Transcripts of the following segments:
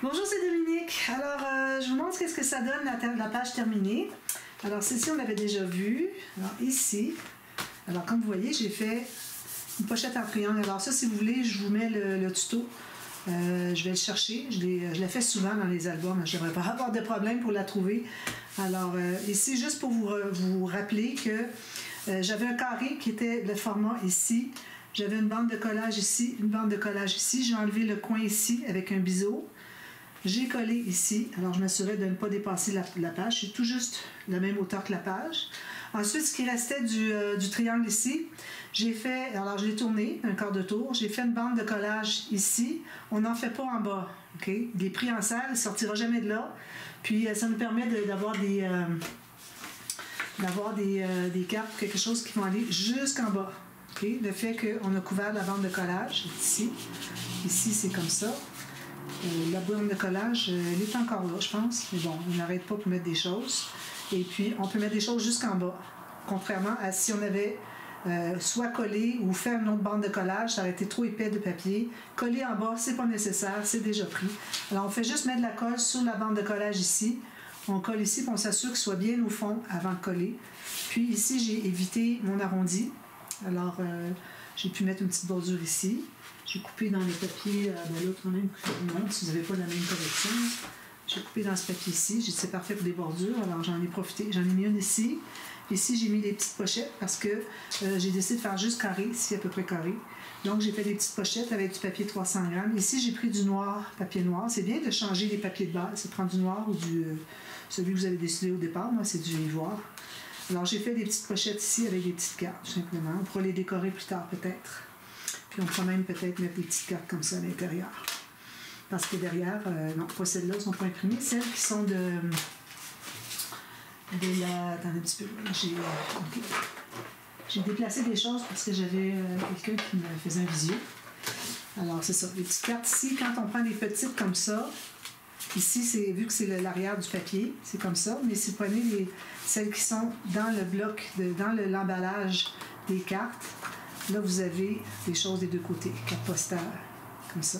Bonjour, c'est Dominique. Alors, je vous montre ce que ça donne la page terminée. Alors, ceci, on l'avait déjà vu. Alors, ici, alors comme vous voyez, j'ai fait une pochette en triangle. Alors ça, si vous voulez, je vous mets le tuto. Je vais le chercher. Je la fais souvent dans les albums. Je ne devrais pas avoir de problème pour la trouver. Alors, ici, juste pour vous rappeler que j'avais un carré qui était le format ici. J'avais une bande de collage ici, une bande de collage ici. J'ai enlevé le coin ici avec un biseau. J'ai collé ici. Alors, je m'assurais de ne pas dépasser la page. C'est tout juste la même hauteur que la page. Ensuite, ce qui restait du triangle ici, j'ai fait, alors je l'ai tourné un quart de tour. J'ai fait une bande de collage ici. On n'en fait pas en bas. Okay? Il est pris en salle, il ne sortira jamais de là. Puis, ça nous permet d'avoir des cartes, quelque chose qui vont aller jusqu'en bas. Okay? Le fait qu'on a couvert la bande de collage ici. Ici, c'est comme ça. La bande de collage, elle est encore là, je pense. Mais bon, on n'arrête pas pour mettre des choses. Et puis, on peut mettre des choses jusqu'en bas. Contrairement à si on avait soit collé ou fait une autre bande de collage, ça aurait été trop épais de papier. Coller en bas, c'est pas nécessaire, c'est déjà pris. Alors, on fait juste mettre de la colle sur la bande de collage ici. On colle ici, puis on s'assure qu'il soit bien au fond avant de coller. Puis ici, j'ai évité mon arrondi. Alors, j'ai pu mettre une petite bordure ici. J'ai coupé dans les papiers, l'autre quand même, si vous n'avez pas la même collection. J'ai coupé dans ce papier-ci. J'ai dit c'est parfait pour des bordures, alors j'en ai profité. J'en ai mis une ici. Ici, j'ai mis des petites pochettes parce que j'ai décidé de faire juste carré, ici à peu près carré. Donc, j'ai fait des petites pochettes avec du papier 300 grammes. Ici, j'ai pris du noir, papier noir. C'est bien de changer les papiers de base. C'est prendre du noir ou celui que vous avez décidé au départ. Moi, c'est du ivoire. Alors, j'ai fait des petites pochettes ici avec des petites cartes, tout simplement. On pourra les décorer plus tard, peut-être. Puis on pourra même peut-être mettre des petites cartes comme ça à l'intérieur. Parce que derrière, non, pas celles-là, elles sont pas imprimées. Celles qui sont de la... Attendez un petit peu. J'ai déplacé des choses parce que j'avais quelqu'un qui me faisait un visio. Alors, c'est ça. Les petites cartes ici, quand on prend des petites comme ça, ici, vu que c'est l'arrière du papier, c'est comme ça. Mais si vous prenez celles qui sont dans le bloc, dans l'emballage des cartes, là, vous avez des choses des deux côtés, cartes postales, comme ça.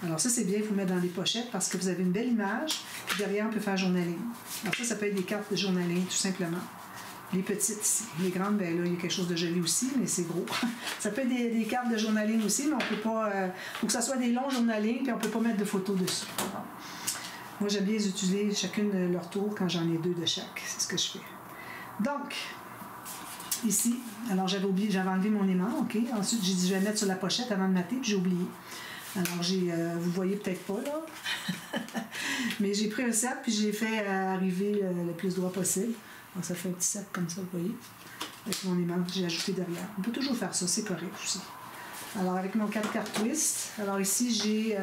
Alors ça, c'est bien, il faut mettre dans les pochettes parce que vous avez une belle image. Puis derrière, on peut faire journaling. Alors ça peut être des cartes de journaling, tout simplement. Les petites ici. Les grandes, bien là, il y a quelque chose de joli aussi, mais c'est gros. Ça peut être des cartes de journaling aussi, mais on peut pas... faut que ça soit des longs journaling, puis on peut pas mettre de photos dessus. Alors, moi, j'aime bien les utiliser chacune leur tour quand j'en ai deux de chaque. C'est ce que je fais. Donc... Ici, alors j'avais enlevé mon aimant, ok. Ensuite, j'ai dit je vais le mettre sur la pochette avant de mater, puis j'ai oublié. Alors vous voyez peut-être pas là, mais j'ai pris un sac puis j'ai fait arriver le plus droit possible. Donc ça fait un petit sac comme ça, vous voyez, avec mon aimant que j'ai ajouté derrière. On peut toujours faire ça, c'est correct aussi. Alors avec mon 4 cartes twist, alors ici j'ai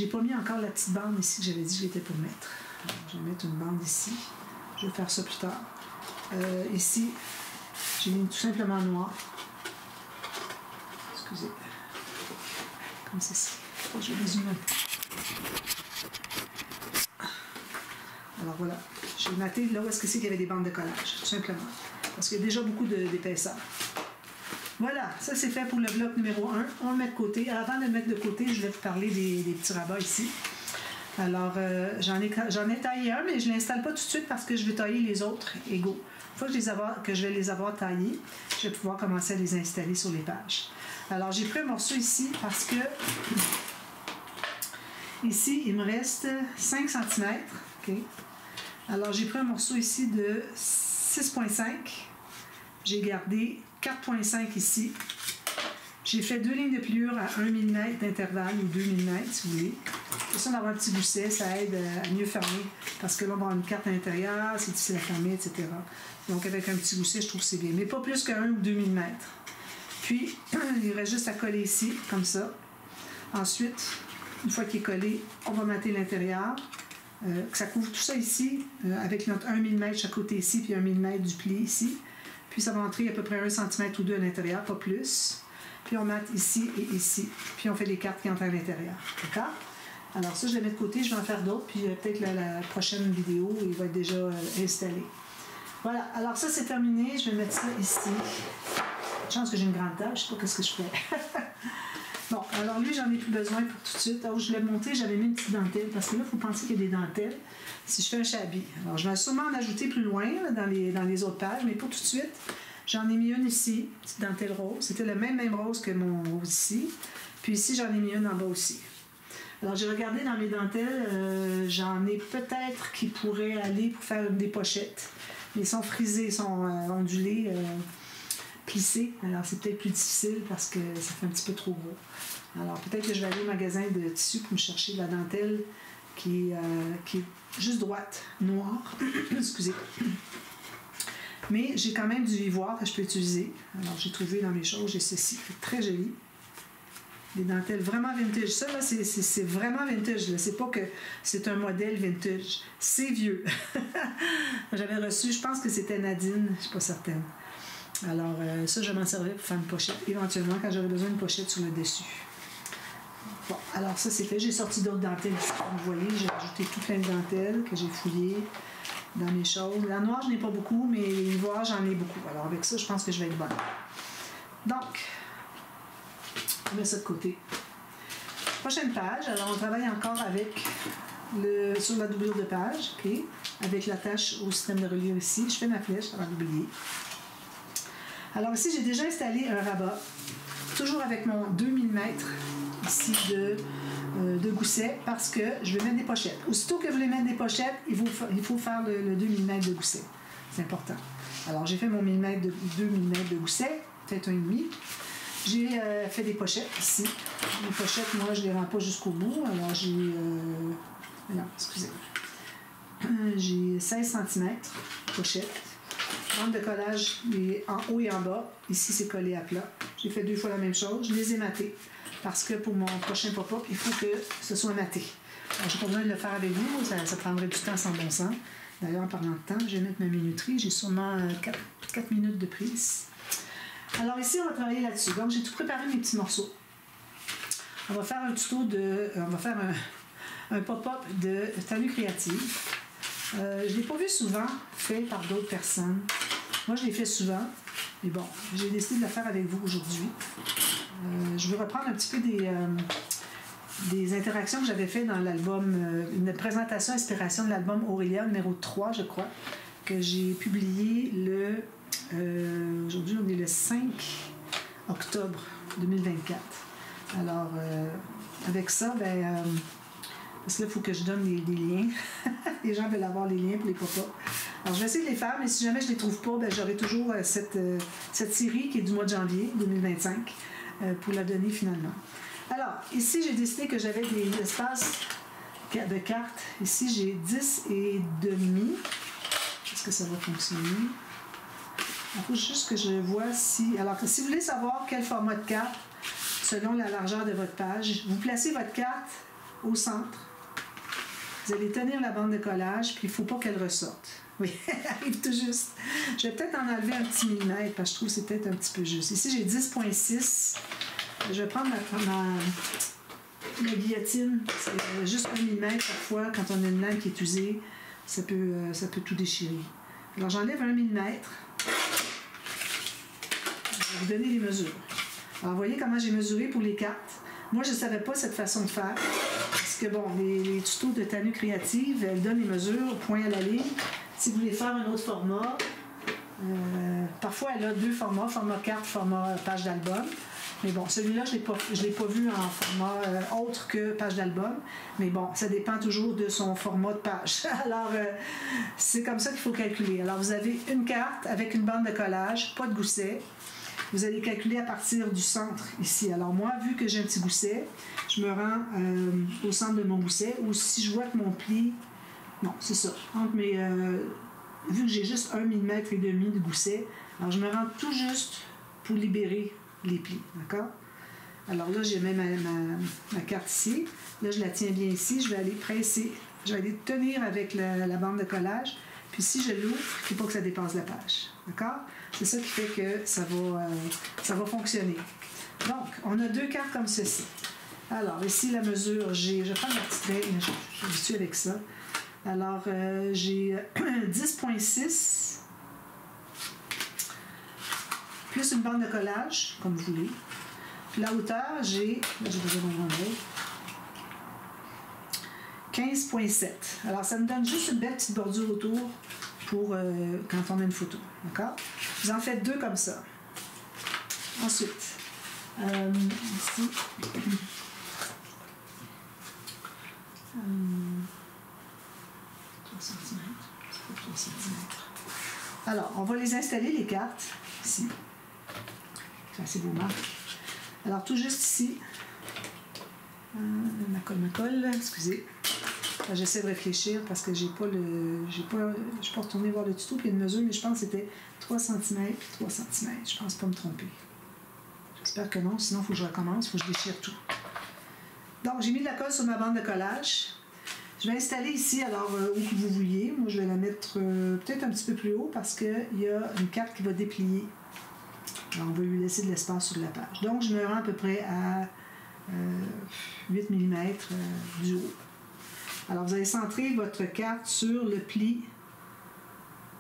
pas mis encore la petite bande ici que j'avais dit que j'étais pour mettre. Alors, je vais mettre une bande ici. Je vais faire ça plus tard. Ici, j'ai mis tout simplement noir. Excusez. Comme ceci. Je vais résumer un peu. Alors voilà. J'ai maté là où est-ce que c'est qu'il y avait des bandes de collage, tout simplement. Parce qu'il y a déjà beaucoup d'épaisseur. Voilà, ça c'est fait pour le bloc numéro 1. On le met de côté. Alors, avant de le mettre de côté, je vais vous parler des petits rabats ici. Alors, j'en ai taillé un, mais je ne l'installe pas tout de suite parce que je vais tailler les autres égaux. Une fois que je vais les avoir taillés, je vais pouvoir commencer à les installer sur les pages. Alors, j'ai pris un morceau ici parce que ici, il me reste 5 cm. Okay. Alors, j'ai pris un morceau ici de 6,5. J'ai gardé 4,5 ici. J'ai fait 2 lignes de pliure à 1 mm d'intervalle ou 2 mm, si vous voulez. C'est ça d'avoir un petit gousset, ça aide à mieux fermer. Parce que là, on va avoir une carte à l'intérieur, c'est difficile à fermer, etc. Donc, avec un petit gousset, je trouve que c'est bien. Mais pas plus que 1 ou 2 mm. Puis, il reste juste à coller ici, comme ça. Ensuite, une fois qu'il est collé, on va mater l'intérieur. Que ça couvre tout ça ici, avec notre 1 mm chaque côté ici, puis 1 mm du pli ici. Puis, ça va entrer à peu près 1 cm ou 2 à l'intérieur, pas plus. Puis, on mate ici et ici. Puis, on fait les cartes qui entrent à l'intérieur. D'accord? Alors ça, je les mets de côté, je vais en faire d'autres, puis peut-être la prochaine vidéo, il va être déjà installé. Voilà, alors ça, c'est terminé. Je vais mettre ça ici. Chance que j'ai une grande table, je ne sais pas ce que je fais. Bon, Alors lui, j'en ai plus besoin pour tout de suite. Alors je l'ai monté, j'avais mis une petite dentelle, parce que là, il faut penser qu'il y a des dentelles si je fais un shabby. Alors je vais sûrement en ajouter plus loin, là, dans les autres pages, mais pour tout de suite, j'en ai mis une ici, petite dentelle rose. C'était le même rose que mon rose ici. Puis ici, j'en ai mis une en bas aussi. Alors j'ai regardé dans mes dentelles, j'en ai peut-être qui pourraient aller pour faire des pochettes. Mais ils sont frisés, ils sont ondulés, plissés. Alors c'est peut-être plus difficile parce que ça fait un petit peu trop gros. Alors peut-être que je vais aller au magasin de tissu pour me chercher de la dentelle qui est juste droite, noire. Excusez. Mais j'ai quand même du ivoire que je peux utiliser. Alors j'ai trouvé dans mes choses, j'ai ceci, très joli. Des dentelles vraiment vintage. Ça, là, c'est vraiment vintage. C'est pas que c'est un modèle vintage. C'est vieux. J'avais reçu, je pense que c'était Nadine, je suis pas certaine. Alors, ça, je m'en servirais pour faire une pochette, éventuellement, quand j'aurais besoin d'une pochette sur le dessus. Bon, alors ça, c'est fait. J'ai sorti d'autres dentelles ici. Comme vous voyez, j'ai ajouté tout plein de dentelles que j'ai fouillées dans mes choses. La noire, je n'ai pas beaucoup, mais l'ivoire, j'en ai beaucoup. Alors, avec ça, je pense que je vais être bonne. Donc, on met ça de côté. Prochaine page. Alors, on travaille encore avec sur la doublure de page, ok, avec l'attache au système de reliure ici. Je fais ma flèche avant d'oublier. Alors ici, j'ai déjà installé un rabat, toujours avec mon 2 mm ici de gousset, parce que je vais mettre des pochettes. Aussitôt que vous voulez mettre des pochettes, il faut faire le 2 mm de gousset. C'est important. Alors, j'ai fait mon 2 mm de gousset, peut-être 1,5. J'ai fait des pochettes ici. Les pochettes, moi, je ne les rends pas jusqu'au bout. Alors, j'ai... non, excusez-moi. J'ai 16 cm pochette. Bande de collage en haut et en bas. Ici, c'est collé à plat. J'ai fait 2 fois la même chose. Je les ai matés. Parce que pour mon prochain pop-up, il faut que ce soit maté. Alors, je n'ai pas besoin de le faire avec vous. Ça prendrait du temps sans bon sens. D'ailleurs, en parlant de temps, je vais mettre ma minuterie. J'ai sûrement 4 minutes de prise. Alors ici, on va travailler là-dessus. Donc, j'ai tout préparé mes petits morceaux. On va faire un tuto on va faire un pop-up de tenue créative. Je ne l'ai pas vu souvent fait par d'autres personnes. Moi, je l'ai fait souvent. Mais bon, j'ai décidé de le faire avec vous aujourd'hui. Je vais reprendre un petit peu des interactions que j'avais faites dans l'album, une présentation inspiration de l'album Aurélia, numéro 3, je crois, que j'ai publié aujourd'hui, on est le 5 octobre 2024. Alors, avec ça, parce que là, il faut que je donne les liens. Les gens veulent avoir les liens pour les pop-up. Alors, je vais essayer de les faire, mais si jamais je ne les trouve pas, j'aurai toujours cette série qui est du mois de janvier 2025 pour la donner finalement. Alors, ici, j'ai décidé que j'avais des espaces de cartes. Ici, j'ai 10 et demi. Est-ce que ça va fonctionner? Il faut juste que je vois si... Alors, si vous voulez savoir quel format de carte, selon la largeur de votre page, vous placez votre carte au centre. Vous allez tenir la bande de collage, puis il ne faut pas qu'elle ressorte. Oui, elle arrive tout juste. Je vais peut-être en enlever un petit millimètre, parce que je trouve que c'est peut-être un petit peu juste. Ici, j'ai 10,6. Je vais prendre ma guillotine. C'est juste 1 millimètre parfois. Quand on a une lame qui est usée, ça peut tout déchirer. Alors, j'enlève 1 millimètre. Je vais vous donner les mesures. Alors, vous voyez comment j'ai mesuré pour les cartes. Moi, je ne savais pas cette façon de faire. Parce que, bon, les tutos de tenue créative, elles donnent les mesures, point à la ligne. Si vous voulez faire un autre format, parfois, elle a 2 formats, format carte, format page d'album. Mais bon, celui-là, je ne l'ai pas vu en format autre que page d'album. Mais bon, ça dépend toujours de son format de page. Alors, c'est comme ça qu'il faut calculer. Alors, vous avez une carte avec une bande de collage, pas de gousset. Vous allez calculer à partir du centre ici. Alors moi, vu que j'ai un petit gousset, je me rends au centre de mon gousset. Ou si je vois que mon pli... Non, c'est ça. Vu que j'ai juste 1,5 mm de gousset, alors je me rends tout juste pour libérer les plis. D'accord? Alors là, j'ai même ma carte ici. Là, je la tiens bien ici. Je vais aller presser. Je vais aller tenir avec la bande de collage. Puis si je l'ouvre, il ne faut pas que ça dépasse la page. D'accord? C'est ça qui fait que ça va fonctionner. Donc, on a 2 cartes comme ceci. Alors, ici, la mesure, je vais prendre ma petite règle, je suis avec ça. Alors, j'ai 10,6 plus une bande de collage, comme vous voulez. Puis la hauteur, j'ai besoin d'un grand œil. 15,7. Alors, ça me donne juste une belle petite bordure autour pour quand on a une photo. D'accord? Vous en faites 2 comme ça. Ensuite, ici, 3 cm. C'est pas 3 cm. Alors, on va les installer, les cartes, ici. C'est assez beau, Marc. Alors, tout juste ici. Ma colle, excusez. J'essaie de réfléchir parce que je suis pas retournée voir le tuto puis une mesure, mais je pense que c'était 3 cm et 3 cm. Je pense pas me tromper. J'espère que non, sinon il faut que je recommence, il faut que je déchire tout. Donc, j'ai mis de la colle sur ma bande de collage. Je vais installer ici, alors où que vous vouliez. Moi, je vais la mettre peut-être un petit peu plus haut parce qu'il y a une carte qui va déplier. Alors, on va lui laisser de l'espace sur la page. Donc, je me rends à peu près à 8 mm du haut. Alors, vous allez centrer votre carte sur le pli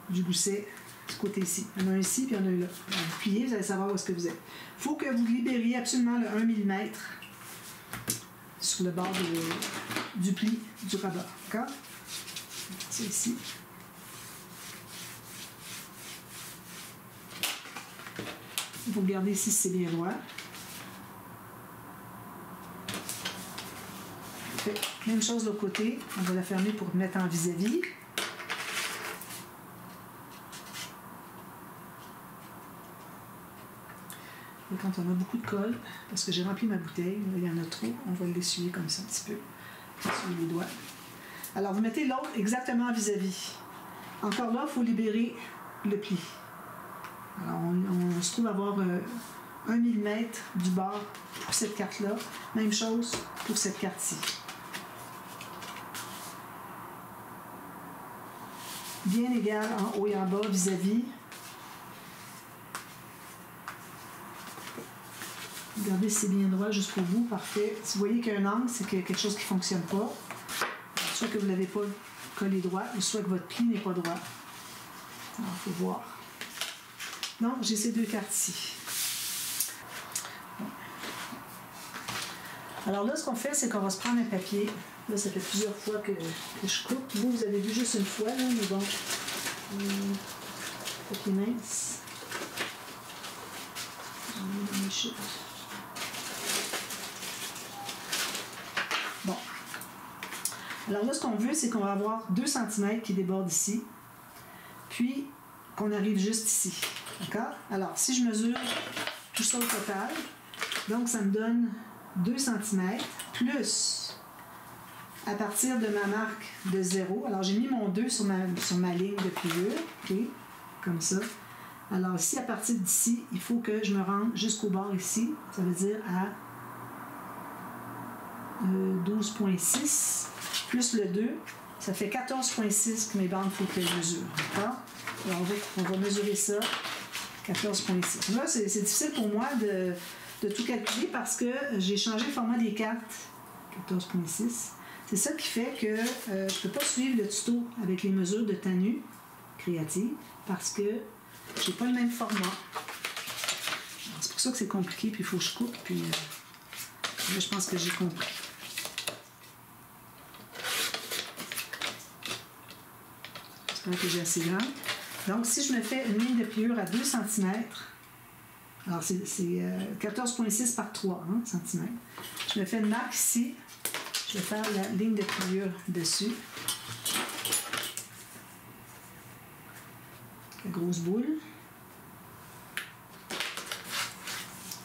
du gousset, ce côté-ci. Il y en a un ici, puis il y en a un là. Alors, vous pliez, vous allez savoir où est-ce que vous êtes. Il faut que vous libériez absolument le 1 mm sur le bord du pli du rabat. D'accord? C'est ici. Vous regardez ici si c'est bien droit. Même chose de l'autre côté, on va la fermer pour mettre en vis-à-vis. Et quand on a beaucoup de colle, parce que j'ai rempli ma bouteille, il y en a trop, on va l'essuyer comme ça un petit peu. Essuyer les doigts. Alors vous mettez l'autre exactement vis-à-vis. Encore là, il faut libérer le pli. Alors on se trouve avoir 1 mm du bord pour cette carte-là. Même chose pour cette carte-ci. Bien égal en haut et en bas vis-à-vis. Regardez si c'est bien droit jusqu'au bout, parfait. Si vous voyez qu'il y a un angle, c'est qu'il y a quelque chose qui ne fonctionne pas. Soit que vous ne l'avez pas collé droit, ou soit que votre pli n'est pas droit. Alors, il faut voir. Donc, j'ai ces 2 cartes ici. Bon. Alors là, ce qu'on fait, c'est qu'on va se prendre un papier. Là, ça fait plusieurs fois que je coupe. Vous avez vu juste une fois, là, mais bon. Papier mince. Bon. Alors là, ce qu'on veut, c'est qu'on va avoir 2 cm qui débordent ici. Puis, qu'on arrive juste ici. D'accord? Alors, si je mesure tout ça au total, donc ça me donne 2 cm plus à partir de ma marque de 0. Alors, j'ai mis mon 2 sur ma ligne de pliure. OK? Comme ça. Alors, ici, à partir d'ici, il faut que je me rende jusqu'au bord ici. Ça veut dire à 12,6 plus le 2. Ça fait 14,6 que mes bandes, il faut que je mesure. D'accord? Alors, on va mesurer ça. 14,6. Là, c'est difficile pour moi de tout calculer parce que j'ai changé le format des cartes. 14,6. C'est ça qui fait que je ne peux pas suivre le tuto avec les mesures de Tanu Créative parce que j'ai pas le même format. C'est pour ça que c'est compliqué, puis il faut que je coupe, puis là, je pense que j'ai compris. J'espère que j'ai assez grand. Donc, si je me fais une ligne de pliure à 2 cm, alors c'est 14,6 par 3 cm. Je me fais une marque ici. Je vais faire la ligne de pliure dessus. La grosse boule.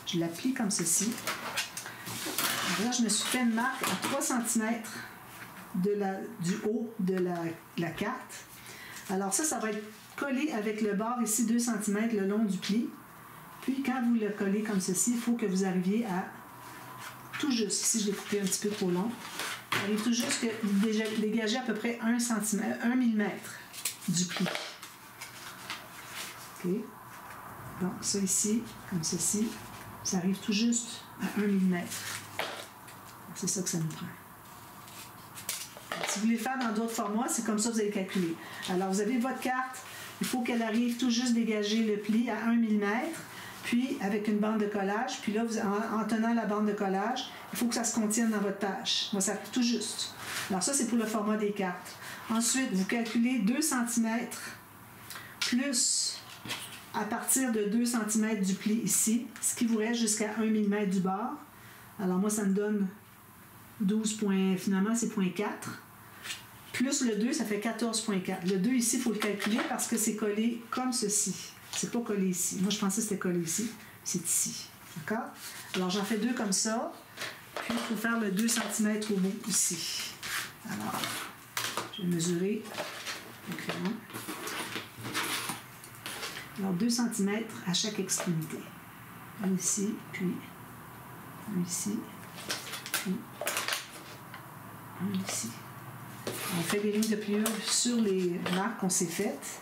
Je la plie comme ceci. Alors là, je me suis fait une marque à 3 cm du haut de la carte. Alors ça va être collé avec le bord ici 2 cm le long du pli. Puis quand vous le collez comme ceci, il faut que vous arriviez à tout juste, ici je l'ai coupé un petit peu trop long, arrive tout juste que vous dégagez à peu près 1 mm du pli. OK? Donc ça ici, comme ceci, ça arrive tout juste à 1 mm. C'est ça que ça nous prend. Si vous voulez faire dans d'autres formats, c'est comme ça que vous allez calculer. Alors vous avez votre carte, il faut qu'elle arrive tout juste dégager le pli à 1 mm. puis avec une bande de collage. Puis là, en tenant la bande de collage, il faut que ça se contienne dans votre page. Moi, ça arrive tout juste. Alors ça, c'est pour le format des cartes. Ensuite, vous calculez 2 cm plus à partir de 2 cm du pli ici, ce qui vous reste jusqu'à 1 mm du bord. Alors moi, ça me donne 12 points, finalement, c'est 0.4. Plus le 2, ça fait 14,4. Le 2 ici, il faut le calculer parce que c'est collé comme ceci. C'est pas collé ici. Moi, je pensais que c'était collé ici. C'est ici. D'accord? Alors, j'en fais 2 comme ça. Puis, il faut faire le 2 cm au bout ici. Alors, je vais mesurer le crayon. Alors, 2 cm à chaque extrémité. Un ici, puis un ici, puis un ici. On fait des lignes de pliure sur les marques qu'on s'est faites.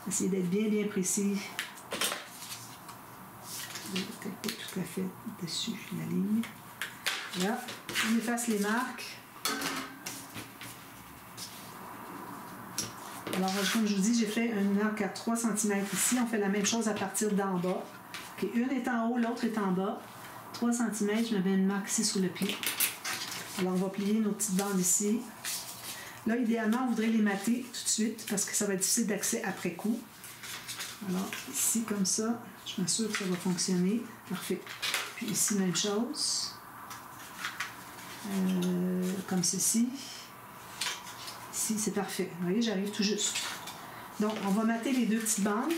Essayez d'être bien précis. Peut-être pas tout à fait dessus la ligne. Là, on efface les marques. Alors, comme je vous dis, j'ai fait une marque à 3 cm ici. On fait la même chose à partir d'en bas. Okay, une est en haut, l'autre est en bas. 3 cm, je me mets une marque ici sur le pli. Alors, on va plier nos petites bandes ici. Là, idéalement, on voudrait les mater tout de suite parce que ça va être difficile d'accès après coup. Alors, ici, comme ça, je m'assure que ça va fonctionner. Parfait. Puis ici, même chose. Comme ceci. Ici, c'est parfait. Vous voyez, j'arrive tout juste. Donc, on va mater les 2 petites bandes.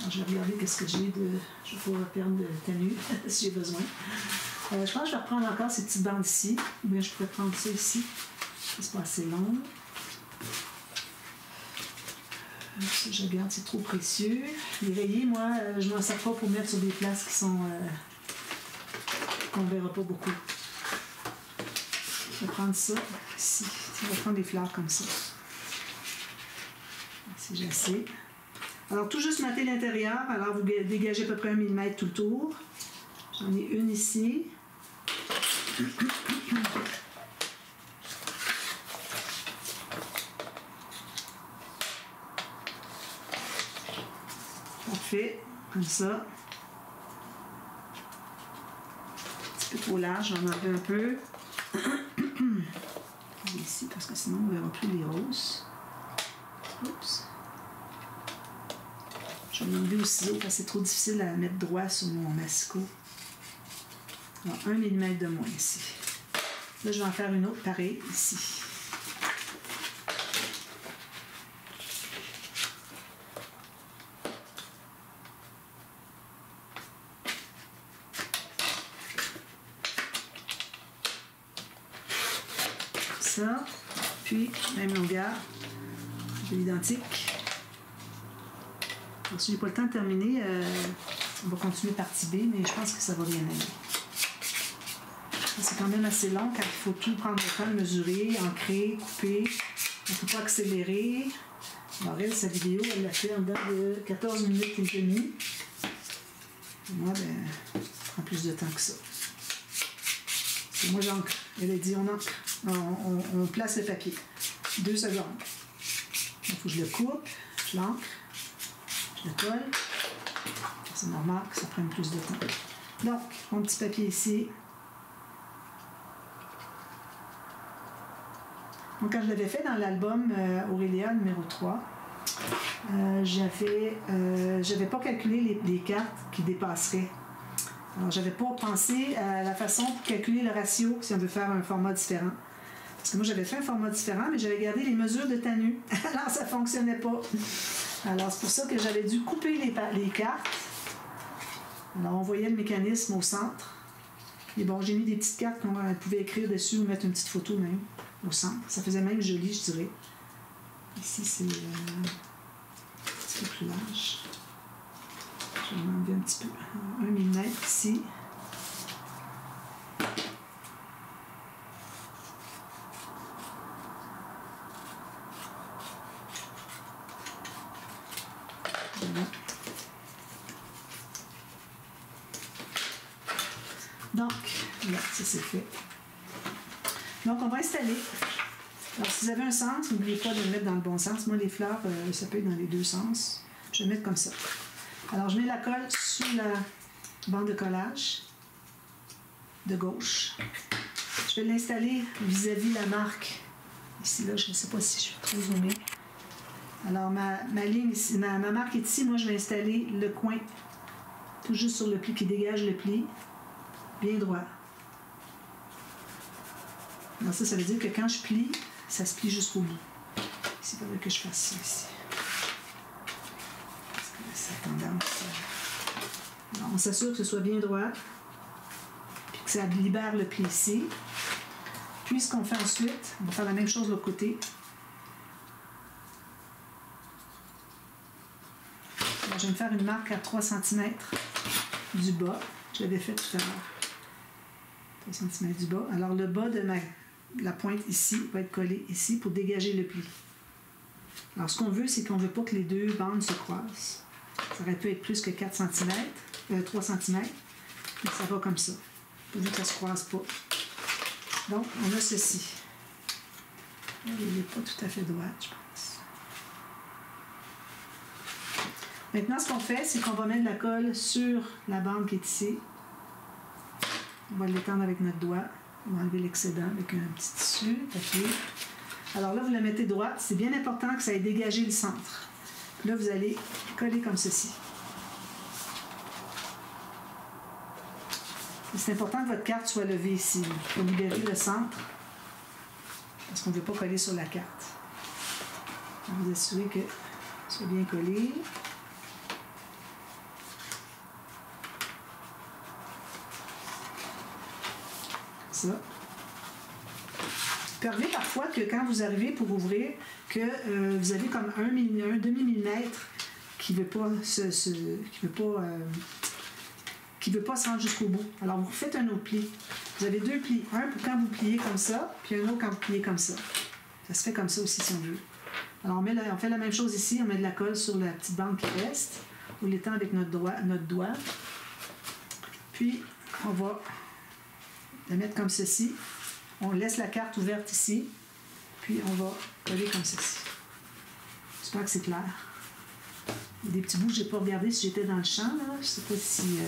Alors, je vais regarder qu'est-ce que j'ai de... Je vais pouvoir perdre de tenue si j'ai besoin. Je pense que je vais reprendre encore ces petites bandes ici. Ou bien je pourrais prendre ça ici. C'est pas assez long. Ça, je regarde, c'est trop précieux. Les rayés, moi, je ne m'en sers pas pour mettre sur des places qui sont... qu'on ne verra pas beaucoup. Je vais prendre ça ici. Je vais prendre des fleurs comme ça. Si j'ai assez. Alors, tout juste mater l'intérieur. Alors, vous dégagez à peu près 1 mm tout le tour. J'en ai une ici. Parfait. Comme ça. Un petit peu trop large, j'en enlève un peu. Ici, parce que sinon, on ne verra plus les roses. Oups. Je vais l'enlever au ciseau parce que c'est trop difficile à mettre droit sur mon masco. Alors, 1 mm de moins ici. Là, je vais en faire une autre pareille ici. Ça. Puis, même longueur. C'est identique. Alors, si je n'ai pas le temps de terminer, on va continuer partie B, mais je pense que ça va bien aller. C'est quand même assez long car il faut tout prendre le temps de mesurer, ancrer, couper. On ne peut pas accélérer. Alors elle, sa vidéo, elle l'a fait en dedans de 14 minutes et demie. Et moi, ben, ça prend plus de temps que ça. Et moi, j'encre. Elle a dit, on encre. On place le papier. 2 secondes. Il faut que je le coupe, je l'encre, je le colle. C'est normal que ça prenne plus de temps. Donc, mon petit papier ici. Donc, quand je l'avais fait dans l'album Aurélia numéro 3, j'avais pas calculé les cartes qui dépasseraient. Alors, j'avais pas pensé à la façon pour calculer le ratio si on veut faire un format différent. Parce que moi, j'avais fait un format différent, mais j'avais gardé les mesures de tenue. Alors, ça fonctionnait pas. Alors, c'est pour ça que j'avais dû couper les cartes. Alors, on voyait le mécanisme au centre. Et bon, j'ai mis des petites cartes qu'on pouvait écrire dessus ou mettre une petite photo même au centre. Ça faisait même joli, je dirais. Ici, c'est un petit peu plus large. Je vais enlever un petit peu. 1 mm ici. Voilà. Donc, là, ça c'est fait. Donc, on va installer. Alors, si vous avez un sens, n'oubliez pas de le mettre dans le bon sens. Moi, les fleurs, ça peut être dans les deux sens. Je vais le mettre comme ça. Alors, je mets la colle sur la bande de collage de gauche. Je vais l'installer vis-à-vis la marque. Ici, là, je ne sais pas si je suis trop zoomée. Alors, ma ligne ici, ma marque est ici. Moi, je vais installer le coin tout juste sur le pli qui dégage le pli. Bien droit. Alors ça veut dire que quand je plie, ça se plie jusqu'au bout. Ici, il faudrait que je fasse ça ici. Parce que ça a tendance. Alors, on s'assure que ce soit bien droit. Puis que ça libère le pli ici. Puis ce qu'on fait ensuite, on va faire la même chose de l'autre côté. Alors, je vais me faire une marque à 3 cm du bas. Je l'avais fait tout à l'heure. 3 cm du bas. Alors le bas de la pointe ici va être collé ici pour dégager le pli. Alors ce qu'on veut, c'est qu'on ne veut pas que les deux bandes se croisent. Ça aurait pu être plus que 4 cm, 3 cm, mais ça va comme ça. Pourvu que ça ne se croise pas. Donc, on a ceci. Il n'est pas tout à fait droit, je pense. Maintenant, ce qu'on fait, c'est qu'on va mettre la colle sur la bande qui est ici. On va l'étendre avec notre doigt. On va enlever l'excédent avec un petit tissu, papier. Alors là, vous la mettez droite. C'est bien important que ça ait dégagé le centre. Là, vous allez coller comme ceci. C'est important que votre carte soit levée ici. Il faut libérer le centre parce qu'on ne veut pas coller sur la carte. Vous assurez que ce soit bien collé. Ça. Il peut arriver parfois que quand vous arrivez pour ouvrir, que vous avez comme un demi-millimètre qui ne veut pas se rendre jusqu'au bout. Alors vous faites un autre pli. Vous avez deux plis. Un pour quand vous pliez comme ça, puis un autre quand vous pliez comme ça. Ça se fait comme ça aussi si on veut. Alors on fait la même chose ici. On met de la colle sur la petite bande qui reste. On l'étend avec notre doigt. Puis on va la mettre comme ceci. On laisse la carte ouverte ici. Puis on va coller comme ceci. J'espère que c'est clair. Il y a des petits bouts que je n'ai pas regardé si j'étais dans le champ. Là. Je ne sais pas si...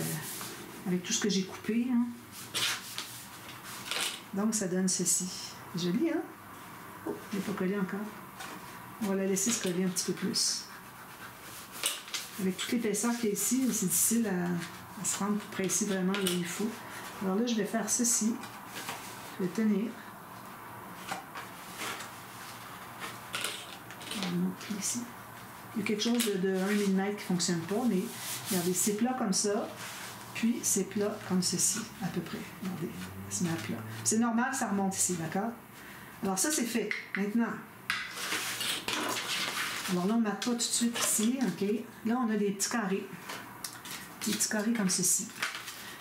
avec tout ce que j'ai coupé. Hein. Donc ça donne ceci. Joli, hein? Oh, il n'est pas collé encore. On va la laisser se coller un petit peu plus. Avec toute l'épaisseur qu'il y a ici, c'est difficile à se rendre pour presser vraiment là où il faut. Alors là, je vais faire ceci. Je vais tenir. Ici. Il y a quelque chose de 1 mm qui ne fonctionne pas, mais regardez, c'est plat comme ça, puis c'est plat comme ceci, à peu près. Regardez, c'est ma plat. C'est normal que ça remonte ici, d'accord? Alors ça, c'est fait. Maintenant, alors là, on ne met pas tout de suite ici, OK? Là, on a des petits carrés. Des petits carrés comme ceci.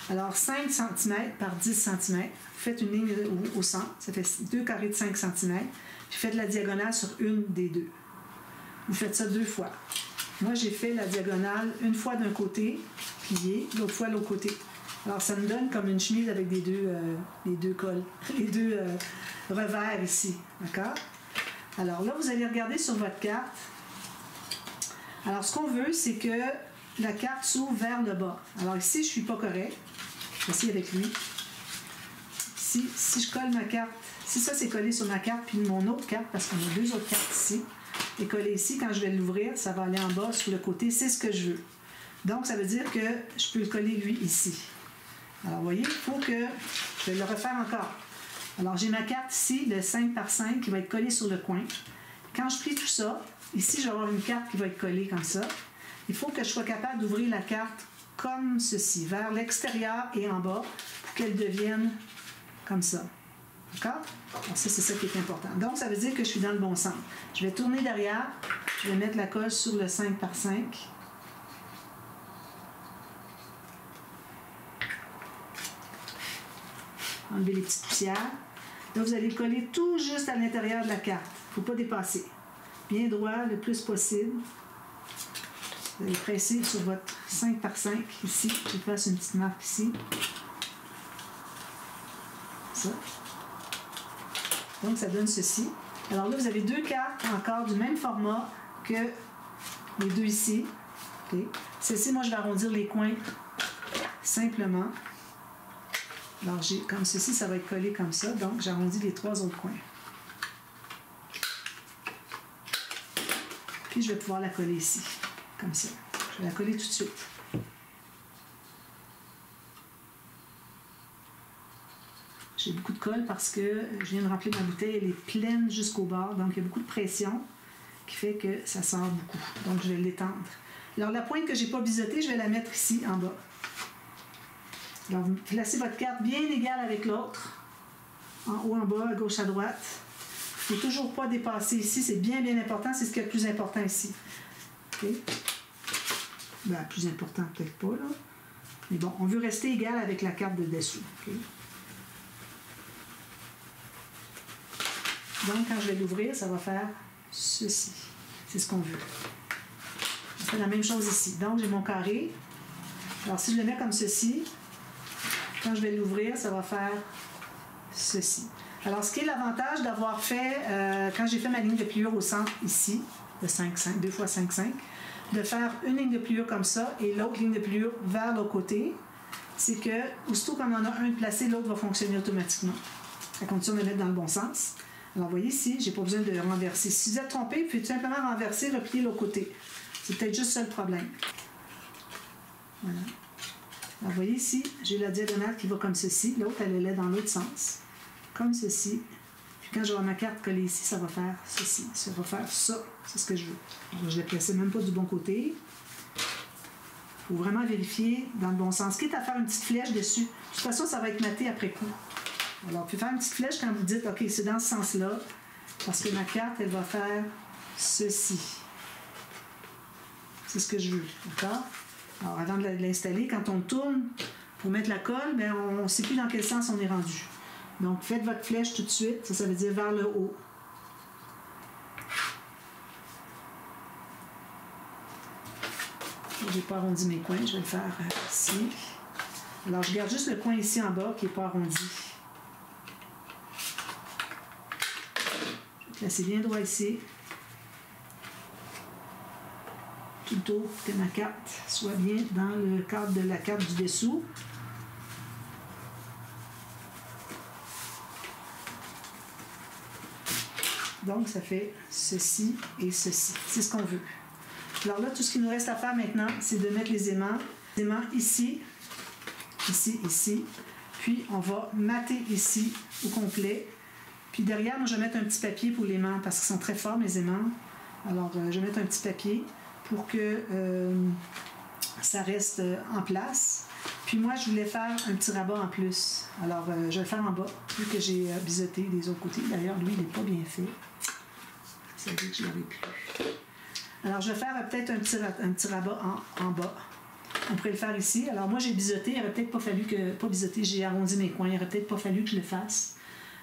Alors, 5 cm par 10 cm. Faites une ligne au centre. Ça fait 2 carrés de 5 cm. Puis faites la diagonale sur une des deux. Vous faites ça 2 fois. Moi, j'ai fait la diagonale une fois d'un côté, plié, l'autre fois de l'autre côté. Alors, ça me donne comme une chemise avec les deux cols, les deux revers ici. D'accord? Alors là, vous allez regarder sur votre carte. Alors, ce qu'on veut, c'est que la carte s'ouvre vers le bas. Alors ici, je ne suis pas correct. Je vais essayer avec lui. Si je colle ma carte, si ça c'est collé sur ma carte, puis mon autre carte, parce qu'on a 2 autres cartes ici, est collé ici, quand je vais l'ouvrir, ça va aller en bas sur le côté, c'est ce que je veux. Donc, ça veut dire que je peux le coller lui ici. Alors, vous voyez, il faut que je vais le refaire encore. Alors, j'ai ma carte ici, le 5 par 5, qui va être collée sur le coin. Quand je plie tout ça, ici, je vais avoir une carte qui va être collée comme ça. Il faut que je sois capable d'ouvrir la carte comme ceci, vers l'extérieur et en bas, pour qu'elle devienne comme ça. D'accord? Alors ça, c'est ça qui est important. Donc, ça veut dire que je suis dans le bon sens. Je vais tourner derrière. Je vais mettre la colle sur le 5 par 5. Enlever les petites poussières. Là, vous allez le coller tout juste à l'intérieur de la carte. Il ne faut pas dépasser. Bien droit, le plus possible. Vous allez presser sur votre 5 par 5 ici. Je passe une petite marque ici. Ça. Donc, ça donne ceci. Alors là, vous avez 2 cartes encore du même format que les 2 ici. Okay. Celle-ci, moi, je vais arrondir les coins simplement. Alors, j'ai comme ceci, ça va être collé comme ça. Donc, j'arrondis les 3 autres coins. Puis, je vais pouvoir la coller ici, comme ça. Je vais la coller tout de suite. J'ai beaucoup de colle parce que je viens de remplir ma bouteille. Elle est pleine jusqu'au bord. Donc, il y a beaucoup de pression qui fait que ça sort beaucoup. Donc, je vais l'étendre. Alors, la pointe que je n'ai pas biseautée, je vais la mettre ici, en bas. Alors, vous placez votre carte bien égale avec l'autre. En haut, en bas, à gauche, à droite. Il ne faut toujours pas dépasser ici. C'est bien, bien important. C'est ce qui est le plus important ici. OK? Ben, plus important, peut-être pas, là. Mais bon, on veut rester égal avec la carte de dessous. OK? Donc, quand je vais l'ouvrir, ça va faire ceci. C'est ce qu'on veut. On fait la même chose ici. Donc, j'ai mon carré. Alors, si je le mets comme ceci, quand je vais l'ouvrir, ça va faire ceci. Alors, ce qui est l'avantage d'avoir fait, quand j'ai fait ma ligne de pliure au centre ici, de 5,5, 2 x 5,5, de faire une ligne de pliure comme ça et l'autre ligne de pliure vers l'autre côté, c'est que, aussitôt qu'on en a un placé, l'autre va fonctionner automatiquement, à condition de le mettre dans le bon sens. Alors, vous voyez ici, je n'ai pas besoin de renverser. Si vous êtes trompé, vous pouvez tout simplement renverser, replier l'autre côté. C'est peut-être juste ça le problème. Voilà. Alors, vous voyez ici, j'ai la diagonale qui va comme ceci. L'autre, elle est dans l'autre sens. Comme ceci. Puis quand j'aurai ma carte collée ici, ça va faire ceci. Ça va faire ça. C'est ce que je veux. Alors, je ne l'ai placé même pas du bon côté. Il faut vraiment vérifier dans le bon sens. Quitte à faire une petite flèche dessus. De toute façon, ça va être maté après coup. Alors, vous pouvez faire une petite flèche quand vous dites, OK, c'est dans ce sens-là, parce que ma carte, elle va faire ceci. C'est ce que je veux, d'accord? Alors, avant de l'installer, quand on tourne pour mettre la colle, bien, on ne sait plus dans quel sens on est rendu. Donc, faites votre flèche tout de suite, ça veut dire vers le haut. Je n'ai pas arrondi mes coins, je vais le faire ici. Alors, je garde juste le coin ici en bas qui n'est pas arrondi. Placez bien droit ici. Plutôt que ma carte soit bien dans le cadre de la carte du dessous. Donc, ça fait ceci et ceci. C'est ce qu'on veut. Alors là, tout ce qu'il nous reste à faire maintenant, c'est de mettre les aimants. Les aimants ici, ici, ici. Puis, on va mater ici au complet. Puis derrière, moi, je vais mettre un petit papier pour l'aimant parce qu'ils sont très forts, mes aimants. Alors, je vais mettre un petit papier pour que ça reste en place. Puis moi, je voulais faire un petit rabat en plus. Alors, je vais le faire en bas, vu que j'ai biseauté des autres côtés. D'ailleurs, lui, il n'est pas bien fait. Ça veut dire que je l'aurais plus. Alors, je vais faire peut-être un petit rabat en bas. On pourrait le faire ici. Alors, moi, j'ai biseauté. Il n'aurait peut-être pas fallu que... Pas biseauté, j'ai arrondi mes coins. Il n'aurait peut-être pas fallu que je le fasse.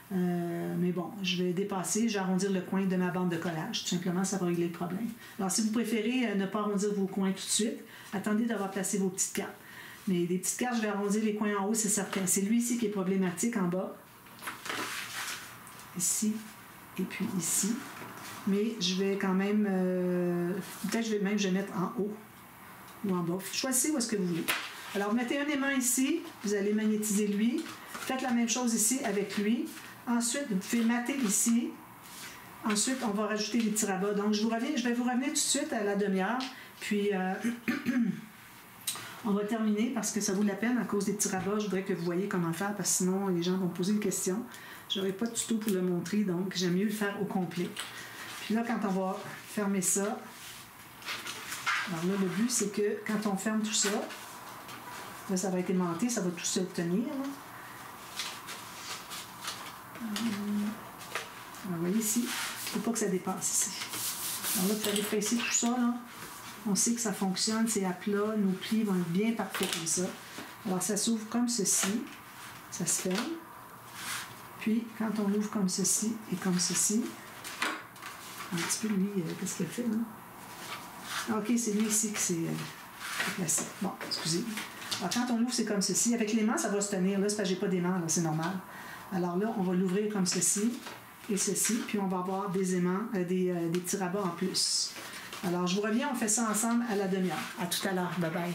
Mais bon, je vais dépasser, je vais arrondir le coin de ma bande de collage. Tout simplement, ça va régler le problème. Alors, si vous préférez ne pas arrondir vos coins tout de suite, attendez d'avoir placé vos petites cartes. Mais des petites cartes, je vais arrondir les coins en haut, c'est certain. C'est lui ici qui est problématique en bas. Ici et puis ici. Mais je vais quand même... peut-être je vais mettre en haut ou en bas. Choisissez où est-ce que vous voulez. Alors, mettez un aimant ici. Vous allez magnétiser lui. Faites la même chose ici avec lui. Ensuite, vous pouvez mater ici. Ensuite, on va rajouter les petits rabats. Donc, je vais vous revenir tout de suite à la demi-heure. Puis, on va terminer parce que ça vaut la peine à cause des petits rabats. Je voudrais que vous voyez comment faire parce que sinon, les gens vont poser une question. Je n'aurai pas de tuto pour le montrer, donc j'aime mieux le faire au complet. Puis là, quand on va fermer ça, alors là, le but, c'est que quand on ferme tout ça, là, ça va être aimanté, ça va tout se tenir. Alors, vous voyez ici, il ne faut pas que ça dépasse ici. Alors là, vous allez presser tout ça, là. On sait que ça fonctionne, c'est à plat, nos plis vont être bien parfaits comme ça. Alors, ça s'ouvre comme ceci, ça se ferme. Puis, quand on l'ouvre comme ceci et comme ceci, un petit peu lui, qu'est-ce qu'il a fait, là? Ah, ok, c'est lui ici qui s'est placé. Bon, excusez. Alors, quand on l'ouvre, c'est comme ceci. Avec l'aimant, ça va se tenir, là, c'est parce que j'ai pas d'aimant, là, c'est normal. Alors là, on va l'ouvrir comme ceci. et ceci, puis on va avoir des aimants, des petits rabats en plus. Alors, je vous reviens, on fait ça ensemble à la demi-heure. À tout à l'heure. Bye bye.